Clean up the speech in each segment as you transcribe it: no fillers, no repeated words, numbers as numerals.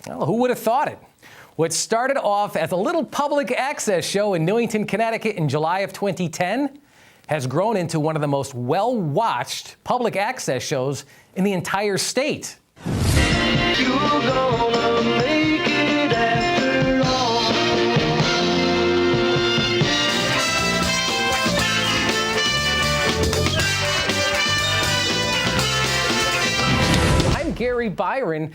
Well, who would have thought it? What started off as a little public access show in Newington, Connecticut in July of 2010 has grown into one of the most well-watched public access shows in the entire state. You're gonna make it after all. I'm Gary Byron.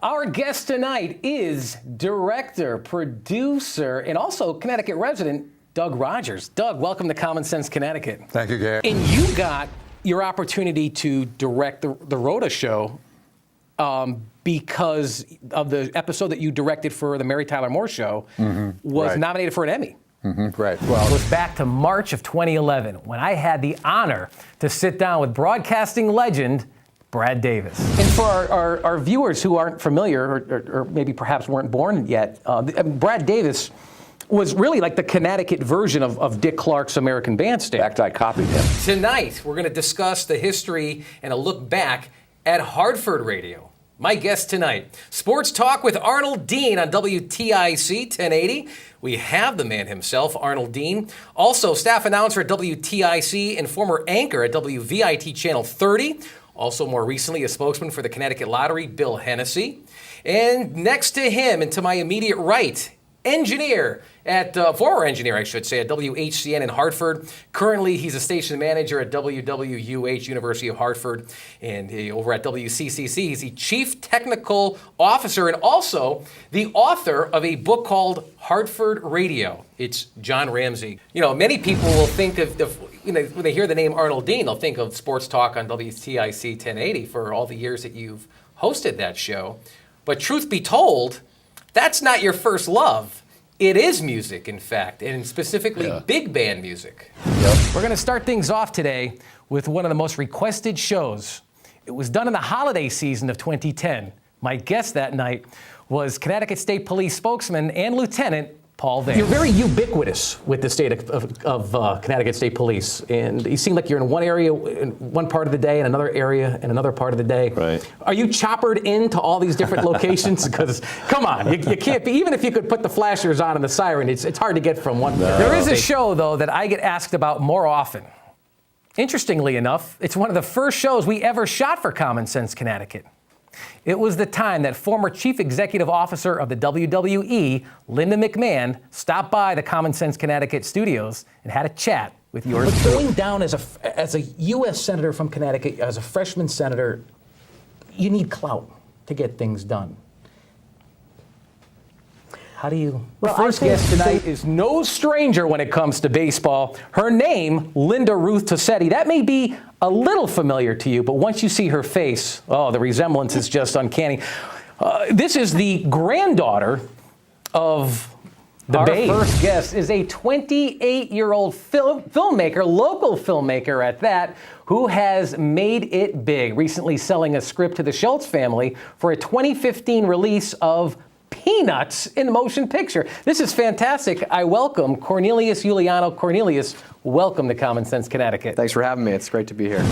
Our guest tonight is director, producer, and also Connecticut resident, Doug Rogers. Doug, welcome to Common Sense Connecticut. Thank you, Gary. And you got your opportunity to direct the Rhoda show because of the episode that you directed for the Mary Tyler Moore show was nominated for an Emmy. Right. Well, it was back to March of 2011 when I had the honor to sit down with broadcasting legend Brad Davis. And for our viewers who aren't familiar or maybe perhaps weren't born yet, Brad Davis was really like the Connecticut version of Dick Clark's American Bandstand. In fact, I copied him. Tonight, we're going to discuss the history and a look back at Hartford Radio. My guest tonight, Sports Talk with Arnold Dean on WTIC 1080. We have the man himself, Arnold Dean. Also, staff announcer at WTIC and former anchor at WVIT Channel 30. Also, more recently, a spokesman for the Connecticut Lottery, Bill Hennessy. And next to him, and to my immediate right, former engineer, I should say, at WHCN in Hartford. Currently, he's a station manager at WWUH, University of Hartford. And over at WCCC, he's the chief technical officer and also the author of a book called Hartford Radio. It's John Ramsey. You know, many people will think of when they hear the name Arnold Dean, they'll think of Sports Talk on WTIC 1080 for all the years that you've hosted that show. But truth be told, that's not your first love. It is music, in fact, and specifically big band music. Yep. We're going to start things off today with one of the most requested shows. It was done in the holiday season of 2010. My guest that night was Connecticut State Police spokesman and Lieutenant Paul Vance. You're very ubiquitous with the state of Connecticut State Police, and you seem like you're in one area in one part of the day and another area in another part of the day. Right. Are you choppered into all these different locations? Because, come on, you can't be, even if you could put the flashers on and the siren, it's hard to get from one. No. There is a show, though, that I get asked about more often. Interestingly enough, it's one of the first shows we ever shot for Common Sense Connecticut. It was the time that former chief executive officer of the WWE, Linda McMahon, stopped by the Common Sense Connecticut studios and had a chat with yours. But going down as a U.S. senator from Connecticut, as a freshman senator, you need clout to get things done. How do you... Well, the first guest tonight is no stranger when it comes to baseball. Her name, Linda Ruth Tossetti. That may be a little familiar to you, but once you see her face, the resemblance is just uncanny. This is the granddaughter of the Babe. Our first guest is a 28-year-old filmmaker, local filmmaker at that, who has made it big, recently selling a script to the Schultz family for a 2015 release of Peanuts in motion picture. This is fantastic. I welcome Cornelius Juliano. Cornelius, welcome to Common Sense Connecticut. Thanks for having me. It's great to be here.